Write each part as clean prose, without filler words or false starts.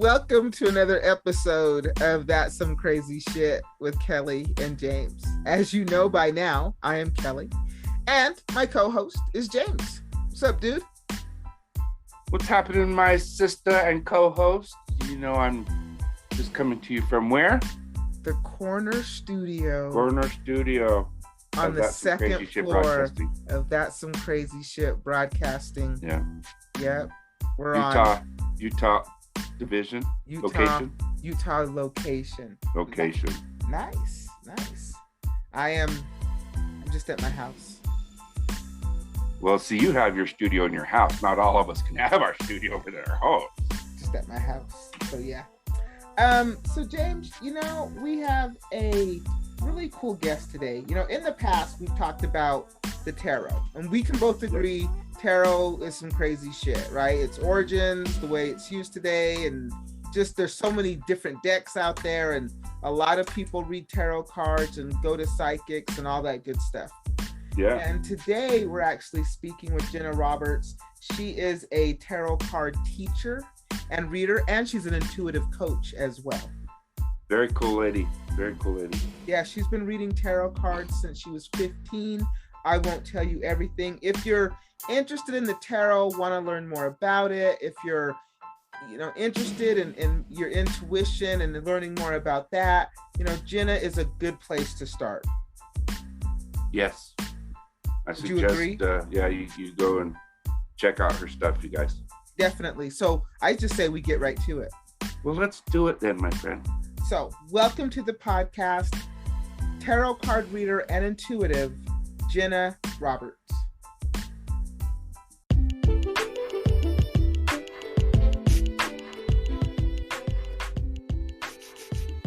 Welcome to another episode of That's Some Crazy Shit with Kelly and James. As you know by now, I am Kelly, and my co-host is James. What's up, dude? What's happening, my sister and co-host? You know, I'm just coming to you from where? The Corner Studio. Corner Studio. On the second floor of That's Some Crazy Shit Broadcasting. Yeah. Yep. We're Utah Division. Location. Nice. I'm just at my house. Well, see, you have your studio in your house. Not all of us can have our studio over at our home. Just at my house. So yeah. So James, you know, we have a really cool guest today. You know, in the past we've talked about the tarot, and we can both agree tarot is some crazy shit, right? Its origins, the way it's used today, and just there's so many different decks out there, and a lot of people read tarot cards and go to psychics and all that good stuff. Yeah. And today we're actually speaking with Jenna Roberts. She is a tarot card teacher and reader, and she's an intuitive coach as well. Very cool lady. Yeah, she's been reading tarot cards since she was 15. I won't tell you everything. If you're interested in the tarot, want to learn more about it, if you're interested in your intuition and learning more about that, Jenna is a good place to start. Yes. I suggest, you agree? You go and check out her stuff, you guys. Definitely. So I just say we get right to it. Well, let's do it then, my friend. So welcome to the podcast, tarot card reader and intuitive, Jenna Roberts.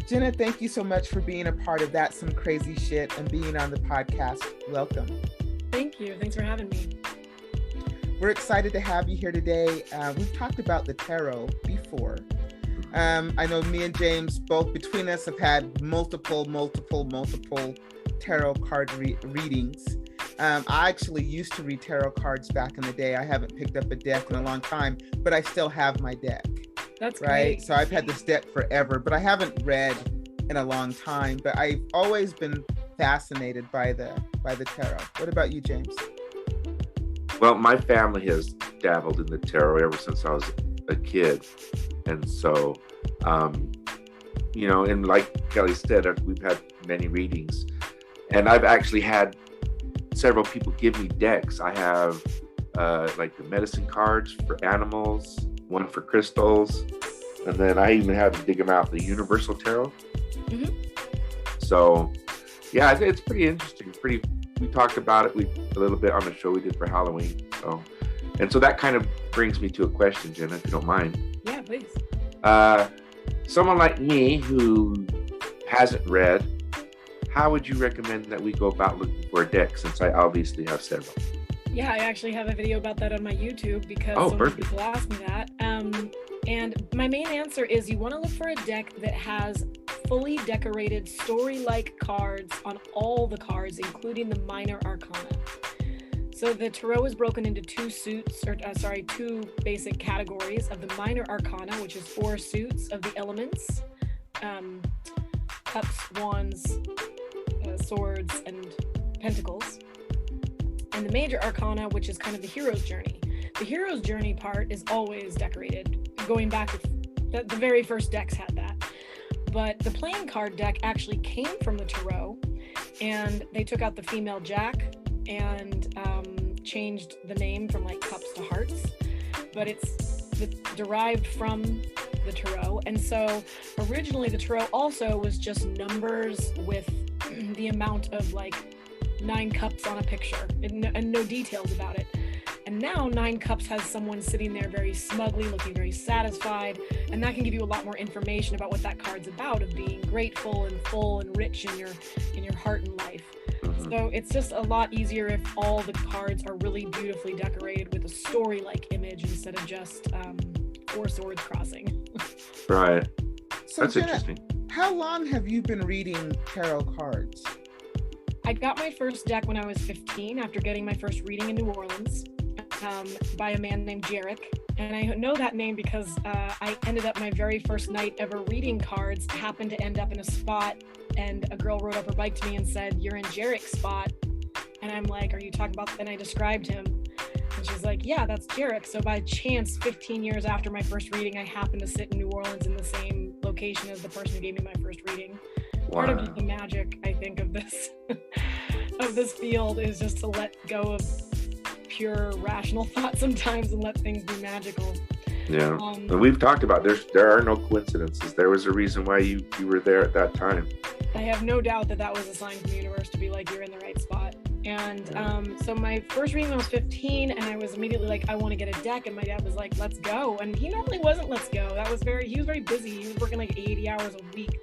Jenna, thank you so much for being a part of That's Some Crazy Shit and being on the podcast. Welcome. Thank you. Thanks for having me. We're excited to have you here today. We've talked about the tarot before. I know me and James, both between us, have had multiple tarot card readings. I actually used to read tarot cards back in the day. I haven't picked up a deck in a long time, but I still have my deck. That's right. Great. So I've had this deck forever, but I haven't read in a long time. But I've always been fascinated by the tarot. What about you, James? Well, my family has dabbled in the tarot ever since I was a kid. And so, and like Kelly said, we've had many readings. And I've actually had several people give me decks. I have like the medicine cards for animals, one for crystals, and then I even had to dig them out, the Universal Tarot. Mm-hmm. So, yeah, it's pretty interesting. We talked about it a little bit on the show we did for Halloween. So that kind of brings me to a question, Jenna, if you don't mind. Yeah, please. Someone like me who hasn't read, how would you recommend that we go about looking for a deck, since I obviously have several? Yeah, I actually have a video about that on my YouTube because so many people ask me that. And my main answer is you want to look for a deck that has fully decorated story-like cards on all the cards, including the minor arcana. So the tarot is broken into two basic categories of the minor arcana, which is 4 suits of the elements, cups, wands, swords, and pentacles. And the major arcana, which is kind of the hero's journey. The hero's journey part is always decorated. Going back, the very first decks had that. But the playing card deck actually came from the tarot, and they took out the female jack and changed the name from like cups to hearts. But it's derived from the tarot. And so originally the tarot also was just numbers with the amount of like 9 cups on a picture and no details about it. And now 9 cups has someone sitting there very smugly, looking very satisfied, and that can give you a lot more information about what that card's about, of being grateful and full and rich in your heart and life. Mm-hmm. So it's just a lot easier if all the cards are really beautifully decorated with a story-like image instead of just 4 swords crossing. Right. So that's Jenna, interesting. How long have you been reading tarot cards? I got my first deck when I was 15 after getting my first reading in New Orleans. By a man named Jarek. And I know that name because I ended up my very first night ever reading cards, happened to end up in a spot, and a girl rode up her bike to me and said, "You're in Jarek's spot." And I'm like, "Are you talking about?" And I described him. And she's like, "Yeah, that's Jarek." So by chance, 15 years after my first reading, I happened to sit in New Orleans in the same location as the person who gave me my first reading. Wow. Part of the magic, I think, of this of this field is just to let go of pure rational thought sometimes and let things be magical. Yeah. And we've talked about there are no coincidences. There was a reason why you were there at that time. I have no doubt that was a sign from the universe to be like, you're in the right spot. And so my first reading when I was 15, and I was immediately like, I want to get a deck. And my dad was like, let's go. And he normally wasn't let's go. He was very busy. He was working like 80 hours a week.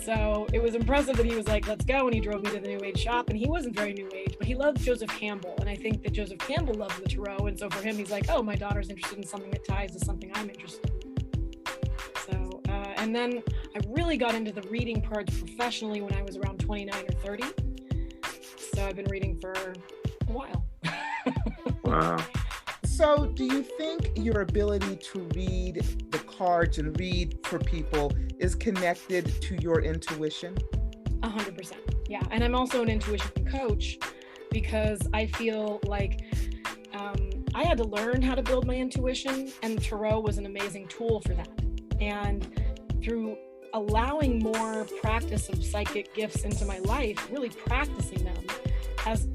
So it was impressive that he was like, let's go. And he drove me to the New Age shop. And he wasn't very New Age, but he loved Joseph Campbell. And I think that Joseph Campbell loves the tarot. And so for him, he's like, oh, my daughter's interested in something that ties to something I'm interested in. So, and then I really got into the reading parts professionally when I was around 29 or 30. So I've been reading for a while. Wow. So do you think your ability to read the cards and read for people is connected to your intuition? 100%. Yeah. And I'm also an intuition coach because I feel like I had to learn how to build my intuition, and tarot was an amazing tool for that. And through allowing more practice of psychic gifts into my life, really practicing them, has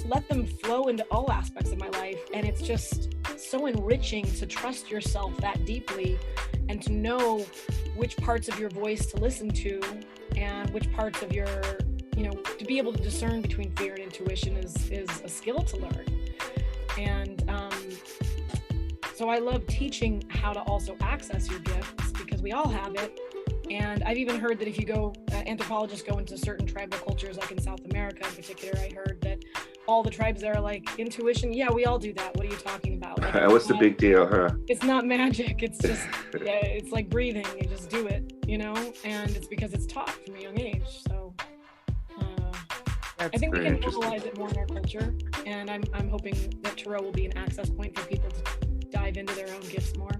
let them flow into all aspects of my life. And it's just so enriching to trust yourself that deeply and to know which parts of your voice to listen to and which parts of your, to be able to discern between fear and intuition is a skill to learn. And so I love teaching how to also access your gifts because we all have it. And I've even heard that if you go, anthropologists go into certain tribal cultures, like in South America in particular, I heard that all the tribes there are like, intuition, yeah, we all do that. What are you talking about? Like, what's the big deal, huh? It's not magic. It's just, it's like breathing. You just do it, and it's because it's taught from a young age. So I think we can normalize it more in our culture. And I'm hoping that tarot will be an access point for people to dive into their own gifts more.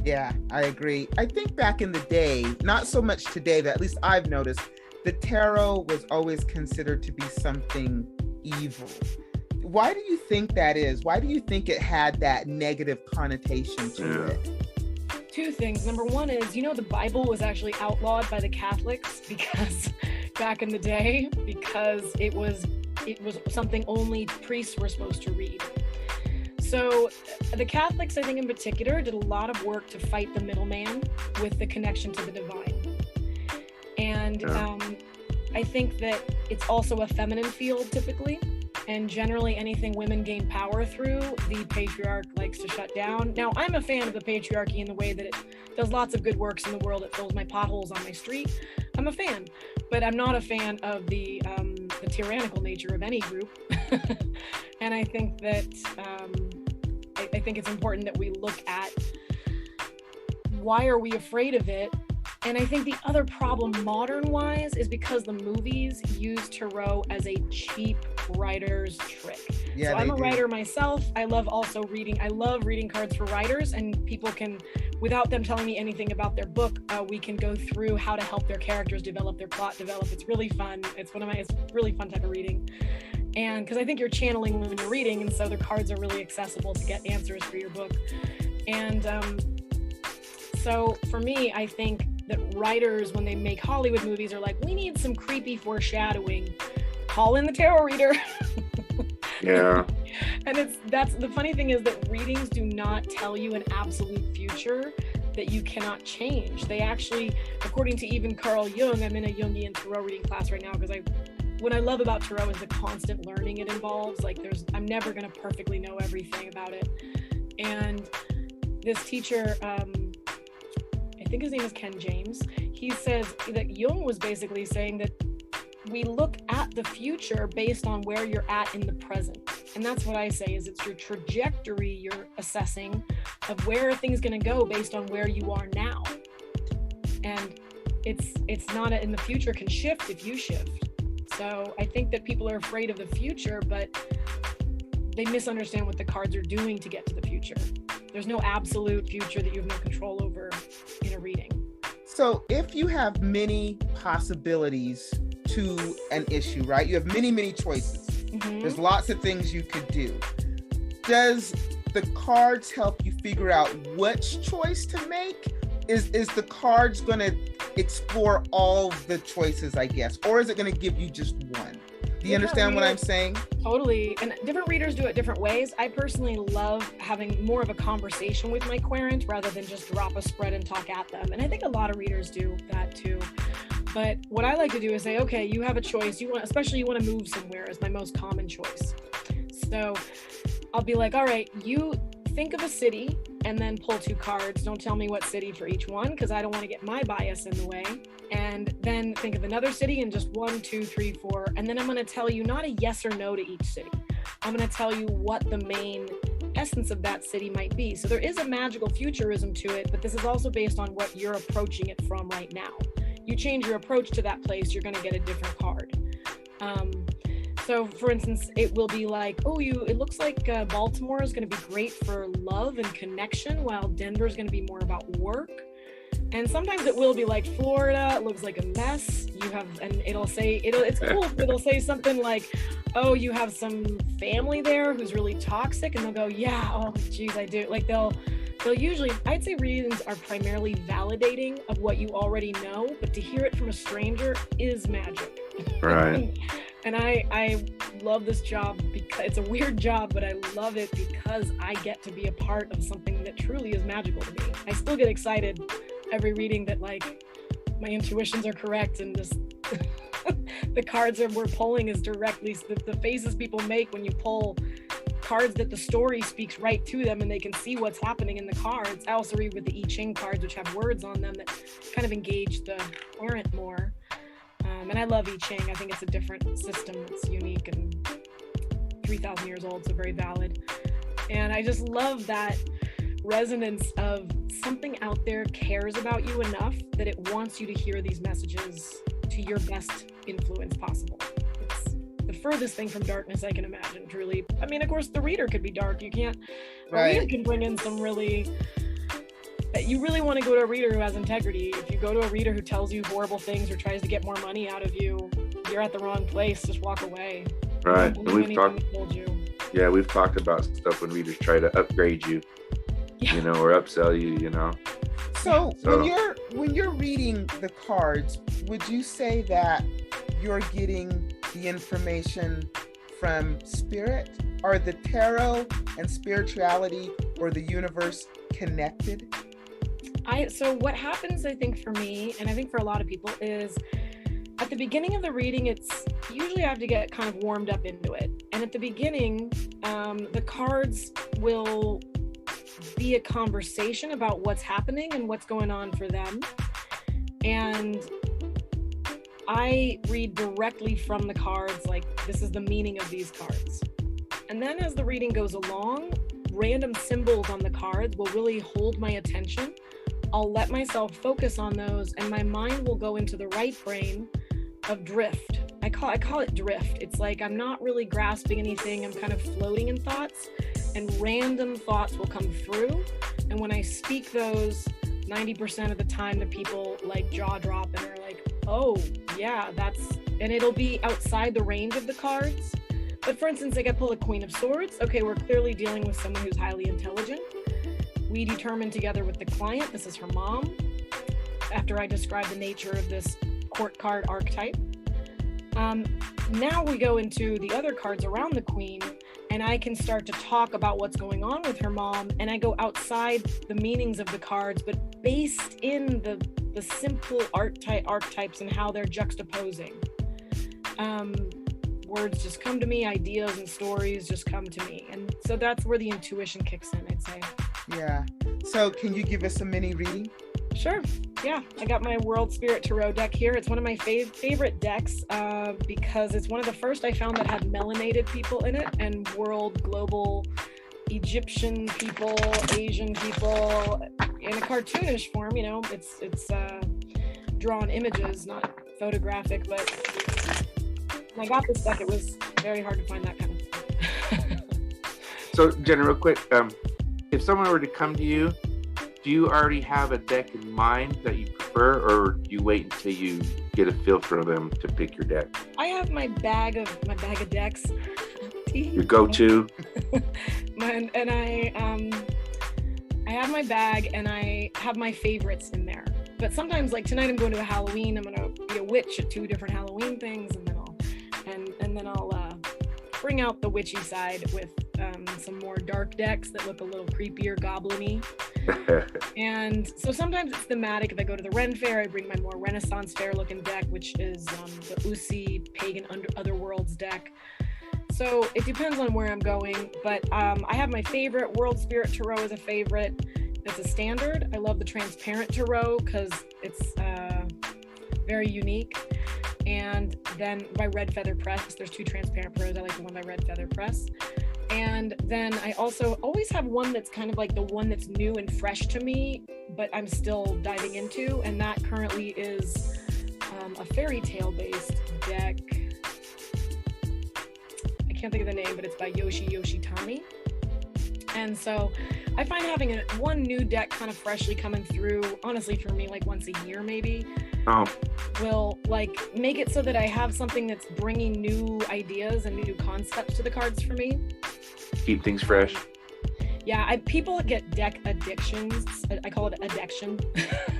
Yeah, I agree. I think back in the day, not so much today, but at least I've noticed, the tarot was always considered to be something evil. Why do you think that is? Why do you think it had that negative connotation to it? Two things. Number one is, the Bible was actually outlawed by the Catholics because back in the day, because it was something only priests were supposed to read. So the Catholics, I think in particular, did a lot of work to fight the middleman with the connection to the divine. And I think that it's also a feminine field typically. And generally anything women gain power through, the patriarch likes to shut down. Now, I'm a fan of the patriarchy in the way that it does lots of good works in the world. It fills my potholes on my street. I'm a fan, but I'm not a fan of the tyrannical nature of any group. And I think that I think it's important that we look at why are we afraid of it. And I think the other problem modern-wise is because the movies use tarot as a cheap writer's trick. Yeah, so I'm a writer myself. I love reading cards for writers, and people can, without them telling me anything about their book, we can go through how to help their characters develop, their plot develop. It's really fun. It's really fun type of reading. And because I think you're channeling when you're reading, and so the cards are really accessible to get answers for your book. And so for me, I think that writers, when they make Hollywood movies, are like, we need some creepy foreshadowing. Call in the tarot reader. Yeah. And that's the funny thing is that readings do not tell you an absolute future that you cannot change. They actually, according to even Carl Jung, I'm in a Jungian tarot reading class right now because what I love about tarot is the constant learning it involves. Like I'm never going to perfectly know everything about it. And this teacher, I think his name is Ken James, he says that Jung was basically saying that we look at the future based on where you're at in the present. And that's what I say is it's your trajectory you're assessing of where are things going to go based on where you are now. And it's not in the future can shift if you shift. So I think that people are afraid of the future, but they misunderstand what the cards are doing to get to the future. There's no absolute future that you have no control over in a reading. So if you have many possibilities to an issue, right? You have many choices. There's lots of things you could do. Does the cards help you figure out which choice to make? Is the cards going to explore all the choices, I guess? Or is it going to give you just one? Do you understand what I'm saying? Totally. And different readers do it different ways. I personally love having more of a conversation with my querent rather than just drop a spread and talk at them. And I think a lot of readers do that too. But what I like to do is say, okay, you have a choice. Especially you want to move somewhere is my most common choice. So I'll be like, all right, you think of a city and then pull 2 cards. Don't tell me what city for each one because I don't want to get my bias in the way. And then think of another city and just 1, 2, 3, 4. And then I'm going to tell you not a yes or no to each city. I'm going to tell you what the main essence of that city might be. So there is a magical futurism to it, but this is also based on what you're approaching it from right now. You change your approach to that place, you're going to get a different card. So for instance, it will be like, it looks like Baltimore is going to be great for love and connection, while Denver is going to be more about work. And sometimes it will be like Florida, it looks like a mess. It's cool. It'll say something like, oh, you have some family there who's really toxic. And they'll go, yeah, oh, geez, I do. Like they'll usually, I'd say readings are primarily validating of what you already know, but to hear it from a stranger is magic. Right. And I love this job because it's a weird job, but I love it because I get to be a part of something that truly is magical to me. I still get excited every reading that like my intuitions are correct and just the cards we're pulling is directly the faces people make when you pull cards that the story speaks right to them and they can see what's happening in the cards. I also read with the I Ching cards, which have words on them that kind of engage the querent more. And I love I Ching. I think it's a different system that's unique and 3,000 years old, so very valid. And I just love that resonance of something out there cares about you enough that it wants you to hear these messages to your best influence possible. It's the furthest thing from darkness I can imagine, truly. I mean, of course, the reader could be dark. A reader can bring in some you really want to go to a reader who has integrity. If you go to a reader who tells you horrible things or tries to get more money out of you, you're at the wrong place. Just walk away. Right. And we've talked about stuff when readers try to upgrade you, or upsell you, So when you're reading the cards, would you say that you're getting the information from spirit? Are the tarot and spirituality or the universe connected? So what happens, I think, for me, and I think for a lot of people, is at the beginning of the reading, it's usually I have to get kind of warmed up into it. And at the beginning, the cards will be a conversation about what's happening and what's going on for them. And I read directly from the cards, like, this is the meaning of these cards. And then as the reading goes along, random symbols on the cards will really hold my attention. I'll let myself focus on those and my mind will go into the right brain of drift. I call it drift. It's like I'm not really grasping anything. I'm kind of floating in thoughts and random thoughts will come through. And when I speak those, 90% of the time the people like jaw drop and are like, oh yeah, and it'll be outside the range of the cards. But for instance, like I pull a Queen of Swords. Okay, we're clearly dealing with someone who's highly intelligent. We determine together with the client, this is her mom, after I describe the nature of this court card archetype. Now we go into the other cards around the Queen, and I can start to talk about what's going on with her mom, and I go outside the meanings of the cards, but based in the simple archetypes and how they're juxtaposing. Words just come to me, ideas and stories just come to me. And so that's where the intuition kicks in, I'd say. Yeah. So can you give us a mini reading? Sure. Yeah. I got my World Spirit Tarot deck here. It's one of my favorite decks because it's one of the first I found that had melanated people in it and world, global, Egyptian people, Asian people in a cartoonish form. It's drawn images, not photographic, but when I got this deck, it was very hard to find that kind of stuff. So, Jenna, real quick, if someone were to come to you, do you already have a deck in mind that you prefer, or do you wait until you get a feel for them to pick your deck? I have my bag of decks. Your go-to. I have my bag and I have my favorites in there. But sometimes, like tonight, I'm going to a Halloween. I'm going to be a witch at 2 different Halloween things, and then I'll bring out the witchy side with some more dark decks that look a little creepier, goblin-y. And so sometimes it's thematic. If I go to the Ren Fair, I bring my more Renaissance Fair looking deck, which is the Usi Pagan Otherworlds deck. So it depends on where I'm going, but I have my favorite. World Spirit Tarot is a favorite. It's a standard. I love the transparent tarot because it's very unique. And then by Red Feather Press, there's 2 transparent tarots. I like the one by Red Feather Press. And then I also always have one that's kind of like the one that's new and fresh to me, but I'm still diving into. And that currently is a fairy tale based deck. I can't think of the name, but it's by Yoshi Tani. And so I find having one new deck kind of freshly coming through, honestly for me, like once a year maybe, will like make it so that I have something that's bringing new ideas and new concepts to the cards for me. Keep things fresh. Yeah, people get deck addictions. I call it addiction.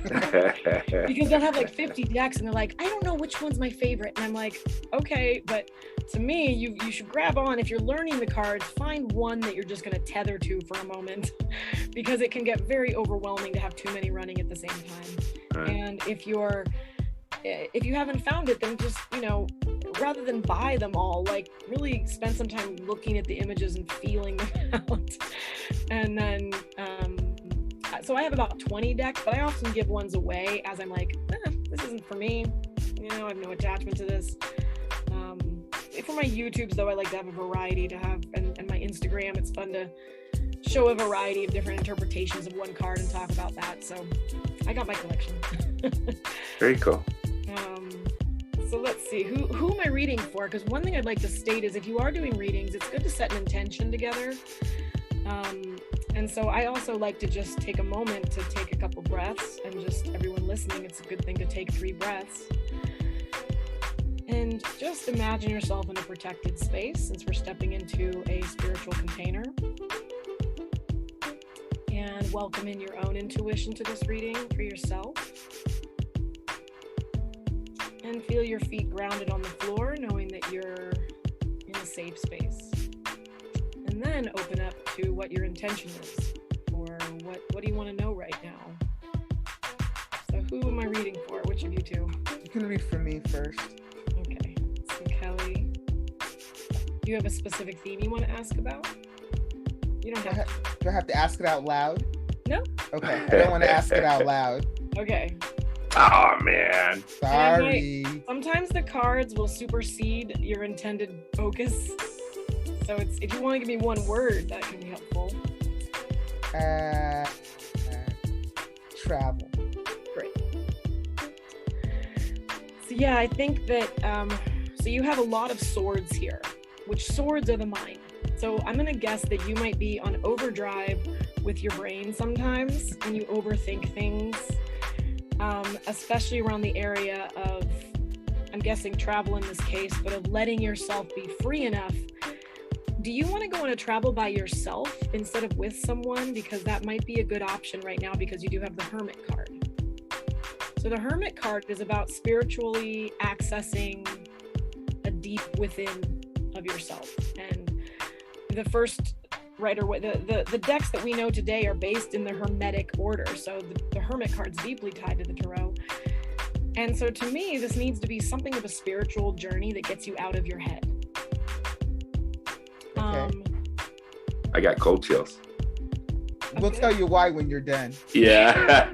Because they'll have like 50 decks and they're like, I don't know which one's my favorite. And I'm like, okay, but to me, you should grab on. If you're learning the cards, find one that you're just going to tether to for a moment, because it can get very overwhelming to have too many running at the same time. And if you haven't found it, then just, rather than buy them all, like really spend some time looking at the images and feeling them out. And then, so I have about 20 decks, but I often give ones away as I'm like, this isn't for me. I have no attachment to this. For my YouTubes, though, I like to have a variety to have, and my Instagram, it's fun to show a variety of different interpretations of one card and talk about that. So I got my collection. Very cool. So let's see, who am I reading for? Because one thing I'd like to state is if you are doing readings, it's good to set an intention together. And so I also like to just take a moment to take a couple breaths, and just everyone listening, it's a good thing to take 3 breaths. And just imagine yourself in a protected space, since we're stepping into a spiritual container. And welcome in your own intuition to this reading for yourself. And feel your feet grounded on the floor, knowing that you're in a safe space. And then open up to what your intention is, or what do you want to know right now? So who am I reading for? Which of you two? You can read for me first. Okay. So Kelly, do you have a specific theme you want to ask about? You don't have to. Do I have to ask it out loud? No. Okay. I don't want to ask it out loud. Okay. Oh man. Sorry. Sometimes the cards will supersede your intended focus. So if you want to give me one word, that can be helpful. Travel. Great. So yeah, I think that, so you have a lot of swords here, which swords are the mind. So I'm going to guess that you might be on overdrive with your brain sometimes, and you overthink things, especially around the area of, I'm guessing travel in this case, but of letting yourself be free enough. Do you want to go on a travel by yourself instead of with someone? Because that might be a good option right now, because you do have the Hermit card. So the Hermit card is about spiritually accessing a deep within of yourself. And the first the decks that we know today are based in the Hermetic order. So the Hermit card's deeply tied to the Tarot. And so to me, this needs to be something of a spiritual journey that gets you out of your head. Okay. I got cold chills. We'll tell you why when you're done. Yeah.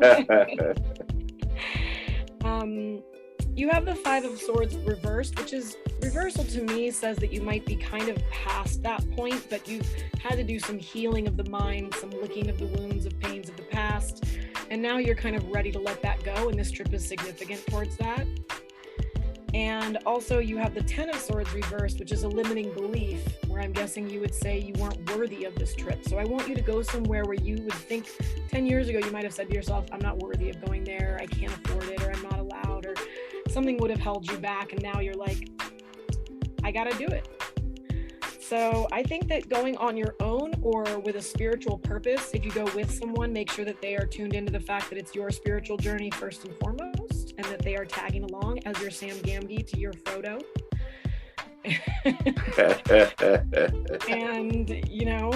You have the 5 of Swords reversed, which is reversal to me says that you might be kind of past that point, but you've had to do some healing of the mind, some licking of the wounds of pains of the past, and now you're kind of ready to let that go, and this trip is significant towards that. And also you have the 10 of Swords reversed, which is a limiting belief, where I'm guessing you would say you weren't worthy of this trip. So I want you to go somewhere where you would think 10 years ago, you might have said to yourself, I'm not worthy of going there, I can't afford it, or I'm not allowed, or something would have held you back. And now you're like, I gotta do it. So I think that going on your own or with a spiritual purpose, if you go with someone, make sure that they are tuned into the fact that it's your spiritual journey first and foremost, and that they are tagging along as your Sam Gamgee to your Frodo. And you know,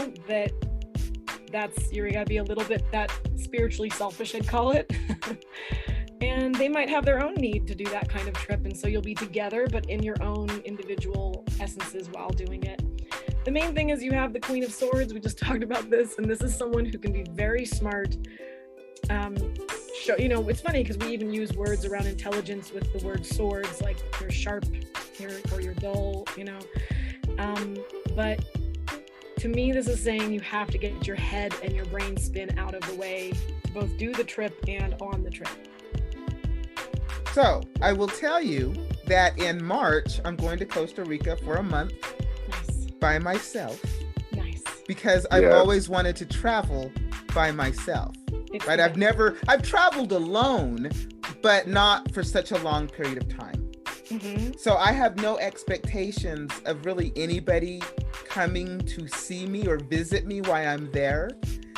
that's you gotta be a little bit that spiritually selfish, I'd call it. And they might have their own need to do that kind of trip, and so you'll be together but in your own individual essences while doing it. The main thing is you have the Queen of Swords. We just talked about this, and this is someone who can be very smart. You know, it's funny because we even use words around intelligence with the word swords, like you're sharp or you're dull, you know. But to me, this is saying you have to get your head and your brain spin out of the way to both do the trip and on the trip. So I will tell you that in March, I'm going to Costa Rica for a month. Nice. By myself. Nice. Because I've always wanted to travel by myself. It's right? I've traveled alone, but not for such a long period of time. Mm-hmm. So I have no expectations of really anybody coming to see me or visit me while I'm there.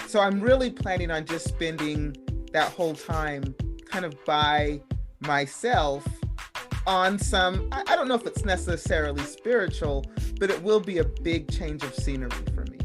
So I'm really planning on just spending that whole time kind of by myself on some, I don't know if it's necessarily spiritual, but it will be a big change of scenery for me.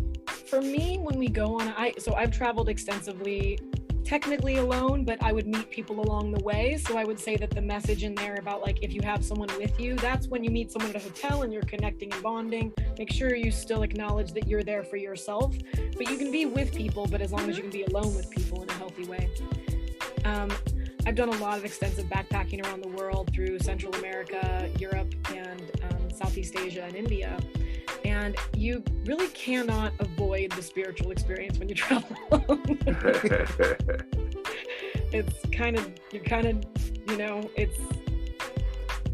For me, when we go on, so I've traveled extensively, technically alone, but I would meet people along the way. So I would say that the message in there about like, if you have someone with you, that's when you meet someone at a hotel and you're connecting and bonding. Make sure you still acknowledge that you're there for yourself, but you can be with people, but as long as you can be alone with people in a healthy way. I've done a lot of extensive backpacking around the world through Central America, Europe, and Southeast Asia and India. And you really cannot avoid the spiritual experience when you travel alone.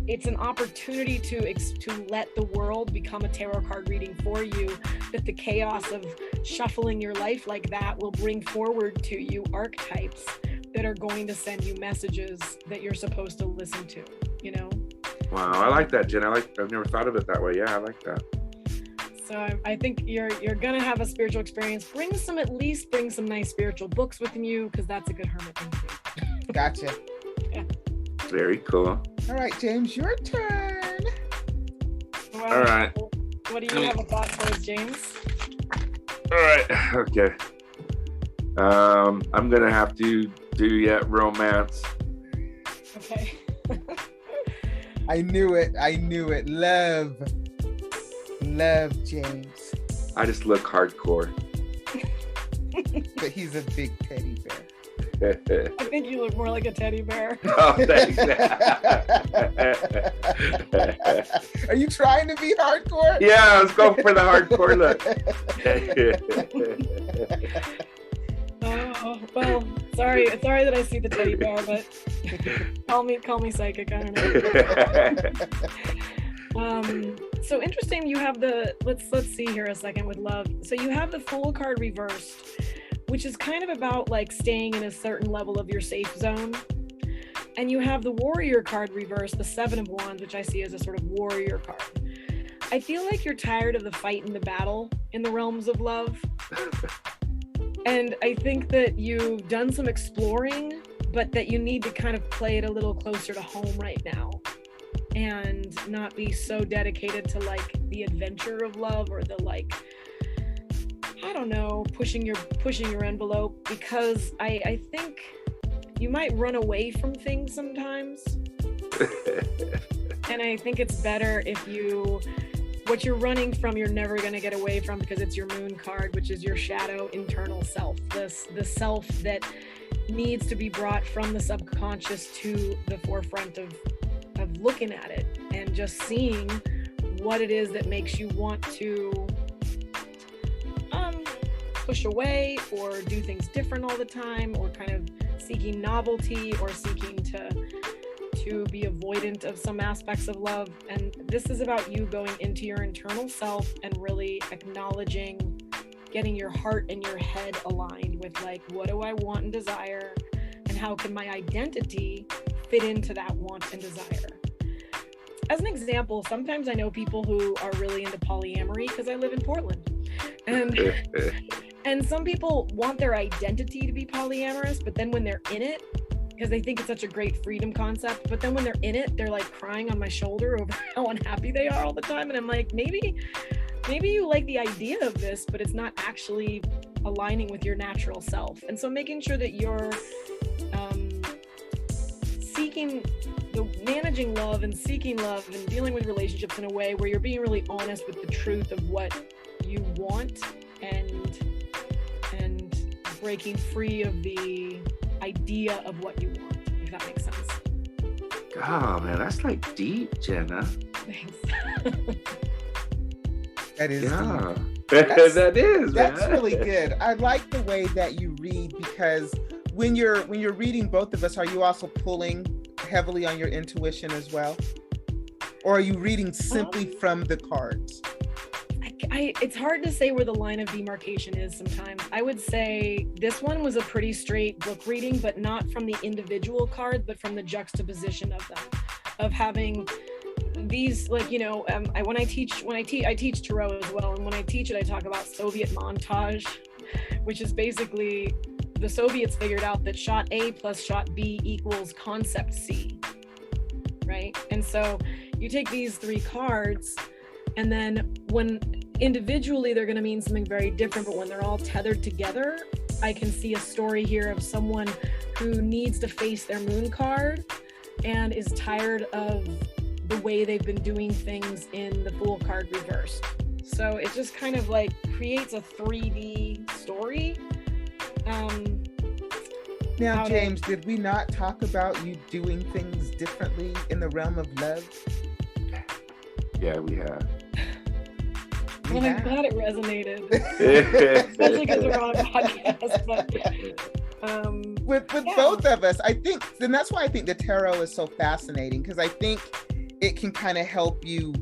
It's an opportunity to let the world become a tarot card reading for you, that the chaos of shuffling your life like that will bring forward to you archetypes that are going to send you messages that you're supposed to listen to, you know? Wow, I like that, Jen. I've never thought of it that way. Yeah, I like that. So I think you're gonna have a spiritual experience. Bring some nice spiritual books with you, because that's a good hermit thing to do. Gotcha. Yeah. Very cool. All right, James, your turn. Well, all right. What do you have a thought for us, James? All right. Okay. I'm gonna have to do romance. Okay. I knew it. Love James. I just look hardcore. But he's a big teddy bear. I think you look more like a teddy bear. Oh, thanks. Are you trying to be hardcore? Yeah, I was going for the hardcore look. Oh, well, sorry that I see the teddy bear, but call me psychic, I don't know. So interesting, you have let's see here a second with love. So you have the Fool card reversed, which is kind of about like staying in a certain level of your safe zone. And you have the Warrior card reversed, the Seven of Wands, which I see as a sort of warrior card. I feel like you're tired of the fight and the battle in the realms of love. And I think that you've done some exploring, but that you need to kind of play it a little closer to home right now and not be so dedicated to like the adventure of love or the like, I don't know, pushing your envelope, because I think you might run away from things sometimes. And I think it's better if what you're running from, you're never going to get away from, because it's your moon card, which is your shadow internal self, the self that needs to be brought from the subconscious to the forefront of looking at it and just seeing what it is that makes you want to push away or do things different all the time, or kind of seeking novelty or seeking to to be avoidant of some aspects of love. And this is about you going into your internal self and really acknowledging, getting your heart and your head aligned with like, what do I want and desire? And how can my identity fit into that want and desire? As an example, sometimes I know people who are really into polyamory because I live in Portland. And some people want their identity to be polyamorous, but then when they're in it, because they think it's such a great freedom concept, but then when they're in it, they're like crying on my shoulder over how unhappy they are all the time. And I'm like, maybe you like the idea of this, but it's not actually aligning with your natural self. And so making sure that you're managing love and seeking love and dealing with relationships in a way where you're being really honest with the truth of what you want and breaking free of the idea of what you want, if that makes sense. Oh man, that's like deep, Jenna. Thanks. That is deep. That is. That's man. really good. I like the way that you read, because when you're reading both of us, are you also pulling heavily on your intuition as well? Or are you reading simply from the cards? It's hard to say where the line of demarcation is sometimes. I would say this one was a pretty straight book reading, but not from the individual cards, but from the juxtaposition of them, of having these, like, you know, I teach tarot as well, and when I teach it, I talk about Soviet montage, which is basically the Soviets figured out that shot A plus shot B equals concept C, right? And so you take these three cards, and then when individually they're going to mean something very different, but when they're all tethered together, I can see a story here of someone who needs to face their moon card and is tired of the way they've been doing things in the Fool card reversed. So it just kind of like creates a 3D story. Now, James, did we not talk about you doing things differently in the realm of love? Yeah, we have. Well, I'm glad it resonated. Especially because we're on a podcast. But, with both of us, I think, and that's why I think the tarot is so fascinating, because I think it can kind of help you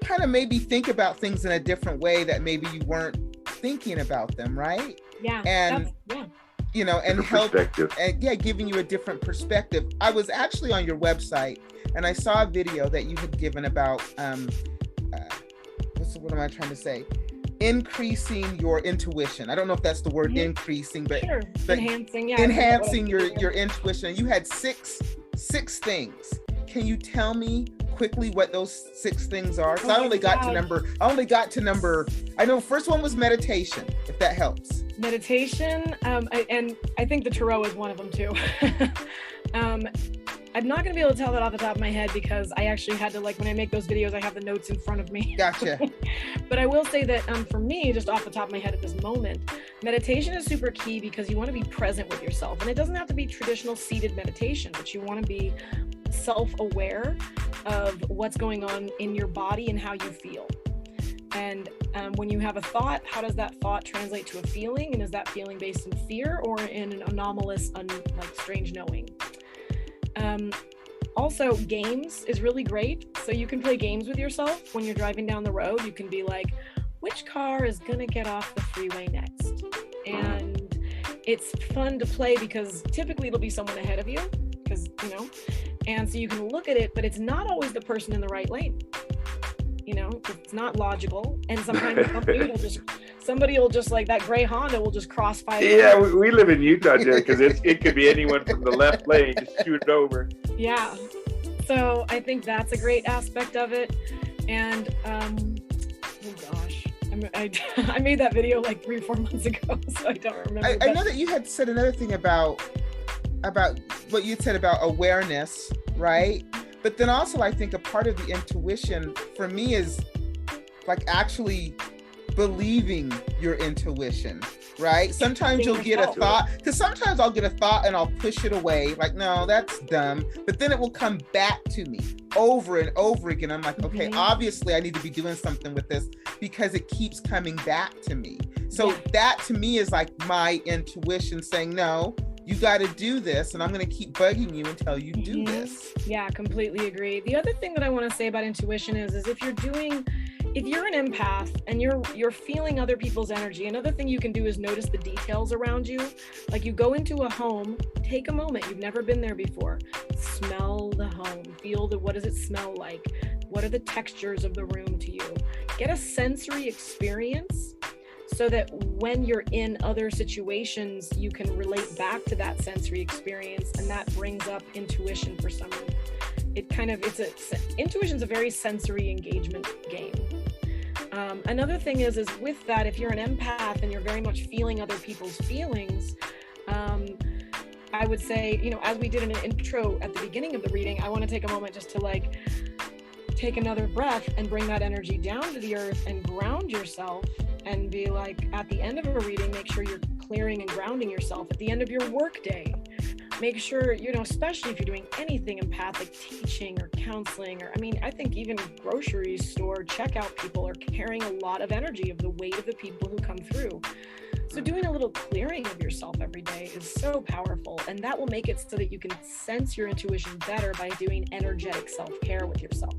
kind of maybe think about things in a different way that maybe you weren't thinking about them, right? Yeah. And you know, and help, and giving you a different perspective. I was actually on your website and I saw a video that you had given about what am I trying to say? Increasing your intuition. I don't know if that's the word, increasing, but, sure. but enhancing your intuition. You had six things. Can you tell me quickly what those 6 things are? So I only got to number. I know first one was meditation, if that helps. Meditation, and I think the tarot is one of them too. I'm not going to be able to tell that off the top of my head because I actually had to, like, when I make those videos, I have the notes in front of me. Gotcha. But I will say that for me, just off the top of my head at this moment, meditation is super key because you want to be present with yourself. And it doesn't have to be traditional seated meditation, but you want to be self-aware of what's going on in your body and how you feel. And when you have a thought, how does that thought translate to a feeling? And is that feeling based in fear or in an anomalous, strange knowing? Also, games is really great. So you can play games with yourself when you're driving down the road. You can be like, which car is gonna get off the freeway next? And it's fun to play because typically it'll be someone ahead of you, because, you know, and so you can look at it, but it's not always the person in the right lane. You know, it's not logical, and sometimes somebody will just like that gray Honda will just cross 5. Yeah, we live in Utah, Jen, because it could be anyone from the left lane, just shoot it over. Yeah, so I think that's a great aspect of it, and oh gosh, I made that video like 3 or 4 months ago, so I don't remember. I know that you had said another thing about what you said about awareness, right? But then also I think a part of the intuition for me is like actually believing your intuition, right? Sometimes you'll get a thought, because sometimes I'll get a thought and I'll push it away, like, no, that's dumb. But then it will come back to me over and over again. I'm like, okay, obviously I need to be doing something with this because it keeps coming back to me. So that to me is like my intuition saying, no, you got to do this, and I'm going to keep bugging you until you do this. Yeah, completely agree. The other thing that I want to say about intuition is if you're an empath and you're feeling other people's energy, another thing you can do is notice the details around you. Like, you go into a home, take a moment, you've never been there before, smell the home, feel what does it smell like? What are the textures of the room to you? Get a sensory experience so that when you're in other situations, you can relate back to that sensory experience, and that brings up intuition for someone. Intuition's a very sensory engagement game. Another thing is with that, if you're an empath and you're very much feeling other people's feelings, I would say, as we did in an intro at the beginning of the reading, I want to take a moment just to take another breath and bring that energy down to the earth and ground yourself, and be like, at the end of a reading, make sure you're clearing and grounding yourself. At the end of your work day, make sure, especially if you're doing anything empathic, teaching or counseling, or I think even grocery store checkout people are carrying a lot of energy of the weight of the people who come through. So doing a little clearing of yourself every day is so powerful, and that will make it so that you can sense your intuition better by doing energetic self-care with yourself.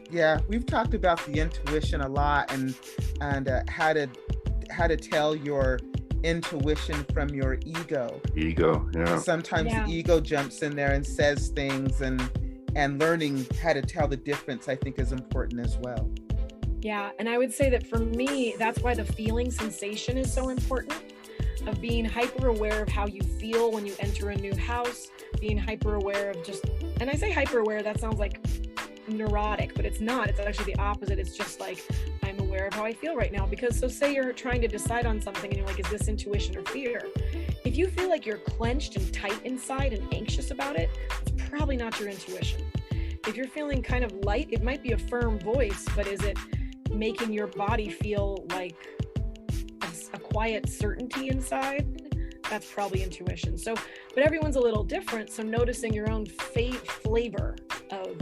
Yeah, we've talked about the intuition a lot, and how to tell your intuition from your ego. Yeah. Sometimes the ego jumps in there and says things, and learning how to tell the difference, I think, is important as well. Yeah, and I would say that for me, that's why the feeling sensation is so important, of being hyper aware of how you feel when you enter a new house, being hyper aware of and I say hyper aware, that sounds like neurotic, but it's not. It's actually the opposite. It's just like, I'm aware of how I feel right now. Because say you're trying to decide on something and you're like, is this intuition or fear? If you feel like you're clenched and tight inside and anxious about it, it's probably not your intuition. If you're feeling kind of light, it might be a firm voice, but is it making your body feel like a quiet certainty inside? That's probably intuition. But everyone's a little different. So noticing your own flavor of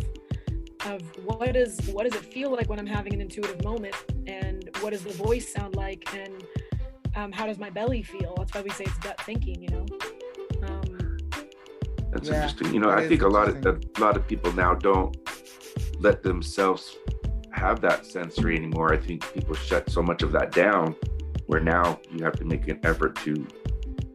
what does it feel like when I'm having an intuitive moment, and what does the voice sound like, and how does my belly feel? That's why we say it's gut thinking. That's interesting. I think a lot of people now don't let themselves have that sensory anymore. I think people shut so much of that down, where now you have to make an effort to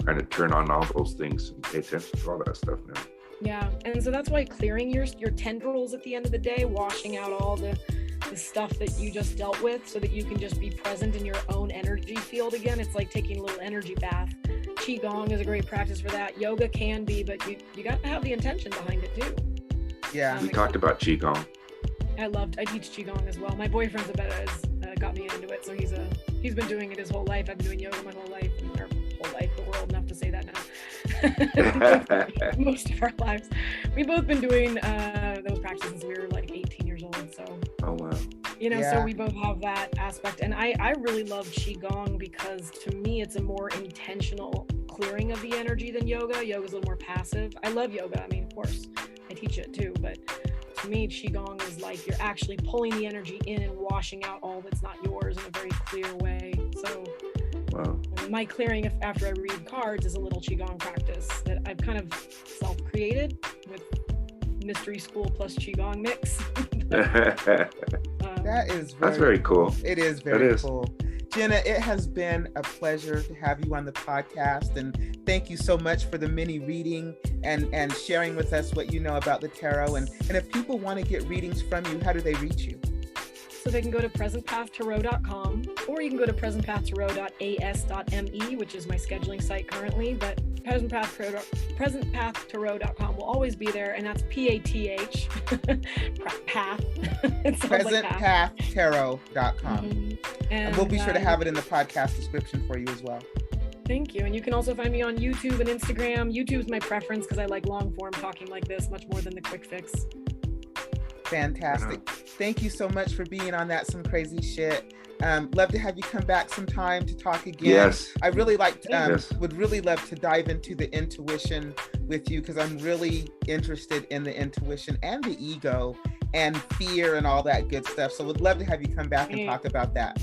kind of turn on all those things and pay attention to all that stuff now. Yeah, and so that's why clearing your tendrils at the end of the day, washing out all the stuff that you just dealt with, so that you can just be present in your own energy field again. It's like taking a little energy bath. Qigong is a great practice for that. Yoga can be, but you got to have the intention behind it too. Yeah, we talked about Qigong. I teach Qigong as well. My boyfriend's got me into it, so he's been doing it his whole life. I've been doing yoga my whole life, but we're old enough to say that now. Most of our lives. We've both been doing those practices since we were like 18 years old. So. Oh wow. So we both have that aspect, and I really love Qigong because to me it's a more intentional clearing of the energy than yoga. Yoga's a little more passive. I love yoga. Of course, I teach it too, but to me, Qigong is like you're actually pulling the energy in and washing out all that's not yours in a very clear way. So. Wow. My clearing after I read cards is a little Qigong practice that I've kind of self-created with mystery school plus Qigong mix. That's very cool. It is very cool. Jenna, it has been a pleasure to have you on the podcast, and thank you so much for the mini reading and sharing with us what you know about the tarot. And if people want to get readings from you, how do they reach you? So they can go to presentpathtarot.com, or you can go to presentpathtarot.as.me, which is my scheduling site currently, but presentpathtarot.com will always be there, and that's PATH, path. Presentpathtarot.com. Mm-hmm. And we'll be sure to have it in the podcast description for you as well. Thank you. And you can also find me on YouTube and Instagram. YouTube's my preference because I like long form talking like this much more than the quick fix. Fantastic. Thank you so much for being on That Some Crazy Shit. Love to have you come back sometime to talk again. Yes. I really would really love to dive into the intuition with you, because I'm really interested in the intuition and the ego and fear and all that good stuff. So would love to have you come back and talk about that.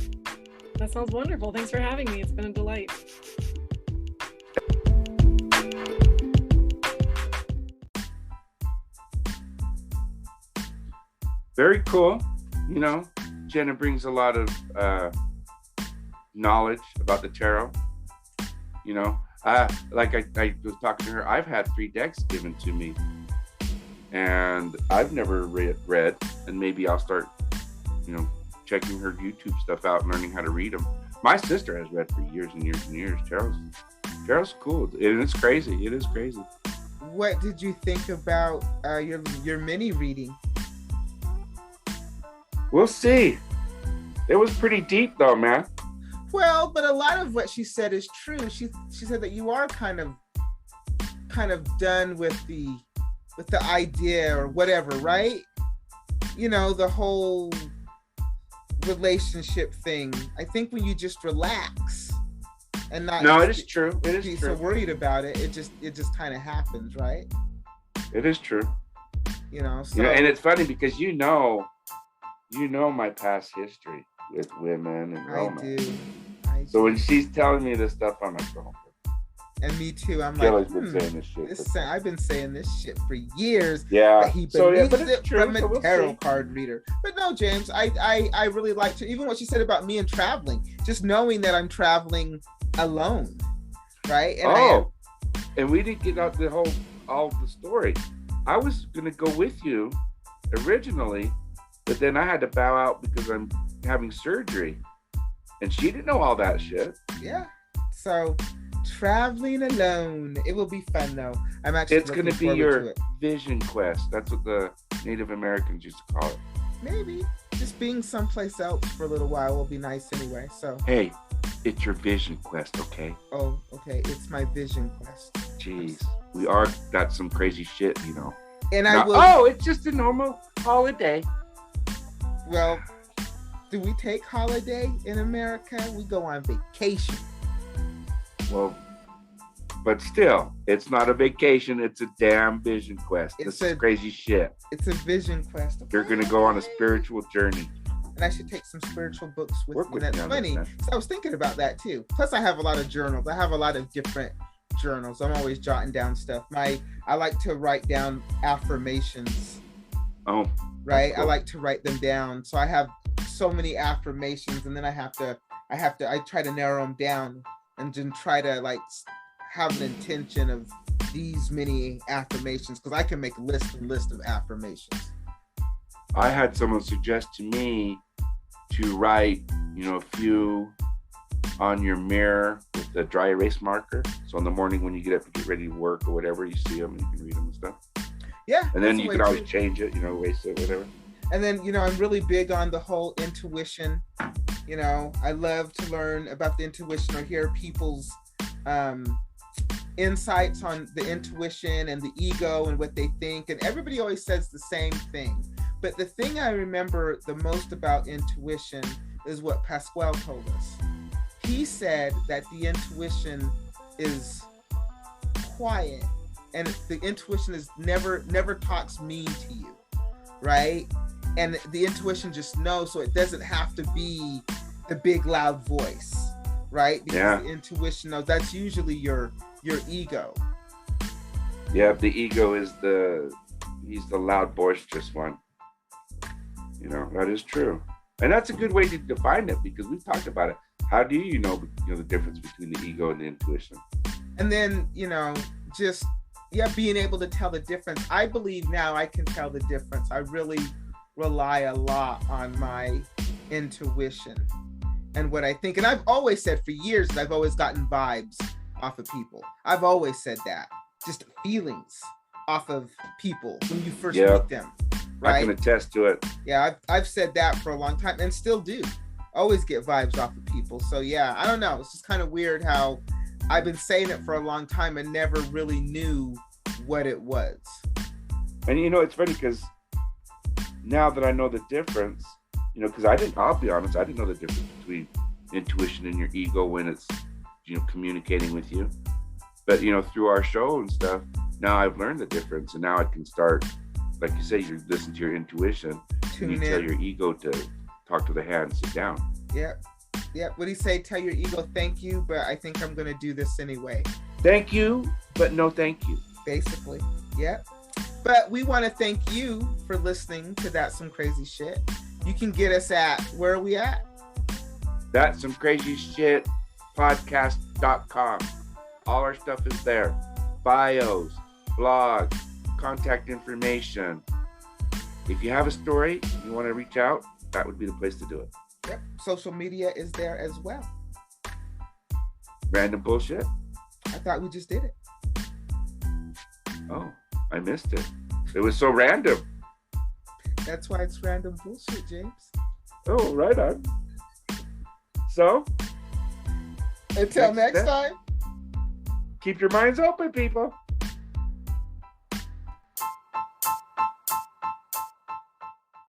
That sounds wonderful. Thanks for having me. It's been a delight. very cool. You know, Jenna brings a lot of knowledge about the tarot. You know, like I was talking to her, I've had 3 decks given to me, and I've never read, and maybe I'll start, you know, checking her YouTube stuff out and learning how to read them. My sister has read for years and years and years. Tarot's cool, and it's crazy. It is crazy. What did you think about your mini reading? We'll see. It was pretty deep, though, man. Well, but a lot of what she said is true. She said that you are kind of done with the idea or whatever, right? You know, the whole relationship thing. I think when you just relax and not it is true. It is be true. so worried about it, it just kind of happens, right? It is true. You know, so and it's funny because you know my past history with women and romance. I do. So when she's telling me this stuff, I'm like, oh. And me too. I'm Kelly's like, been saying this shit. I've been saying this shit for years. Yeah. But he believes it true, from a so tarot card reader. But no, James, I really liked her. Even what she said about me and traveling, just knowing that I'm traveling alone, right? And and we didn't get out all the story. I was gonna go with you originally, but then I had to bow out because I'm having surgery, and she didn't know all that shit. Yeah. So traveling alone, it will be fun though. I'm actually. It's gonna be your vision quest. That's what the Native Americans used to call it. Maybe just being someplace else for a little while will be nice anyway. So hey, it's your vision quest, okay? Oh, okay. It's my vision quest. Jeez, we are got some crazy shit, you know. And it's just a normal holiday. Well, do we take holiday in America? We go on vacation. Well, but still, it's not a vacation. It's a damn vision quest. This is crazy shit. It's a vision quest. You're going to go on a spiritual journey. And I should take some spiritual books with me. That's me funny. So I was thinking about that too. Plus, I have a lot of journals. I have a lot of different journals. I'm always jotting down stuff. I like to write down affirmations. Oh. Right? Cool. I like to write them down. So I have so many affirmations, and then I try to narrow them down and then try to like have an intention of these many affirmations, because I can make a list of affirmations. I had someone suggest to me to write, a few on your mirror with the dry erase marker. So in the morning when you get up and get ready to work or whatever, you see them and you can read them and stuff. Yeah. And then you can always change it, erase it, whatever. And then, I'm really big on the whole intuition. I love to learn about the intuition or hear people's insights on the intuition and the ego and what they think. And everybody always says the same thing. But the thing I remember the most about intuition is what Pasquale told us. He said that the intuition is quiet, and the intuition is never talks mean to you, right? And the intuition just knows, so it doesn't have to be the big loud voice, right? Because the intuition knows. That's usually your ego. Yeah, the ego is he's the loud, boisterous one. That is true. And that's a good way to define it, because we've talked about it. How do you know the difference between the ego and the intuition? And then, being able to tell the difference. I believe now I can tell the difference. I really rely a lot on my intuition and what I think. And I've always said for years that I've always gotten vibes off of people. I've always said that. Just feelings off of people when you first meet them. Right? I can attest to it. Yeah, I've said that for a long time and still do. Always get vibes off of people. So yeah, I don't know. It's just kind of weird how I've been saying it for a long time and never really knew what it was. And it's funny because now that I know the difference, because I'll be honest, I didn't know the difference between intuition and your ego when it's, communicating with you. But, through our show and stuff, now I've learned the difference, and now I can start, like you say, you listen to your intuition, and you tell your ego to talk to the hand, sit down. Yep. What do you say? Tell your ego thank you, but I think I'm going to do this anyway. Thank you, but no thank you. Basically. Yep. But we want to thank you for listening to That's Some Crazy Shit. You can get us at, where are we at? That's some crazy shit podcast.com. All our stuff is there. Bios, blogs, contact information. If you have a story and you want to reach out, that would be the place to do it. Yep. Social media is there as well. Random bullshit? I thought we just did it. Oh, I missed it. It was so random. That's why it's random bullshit, James. Oh, right on. So, until next time, keep your minds open, people.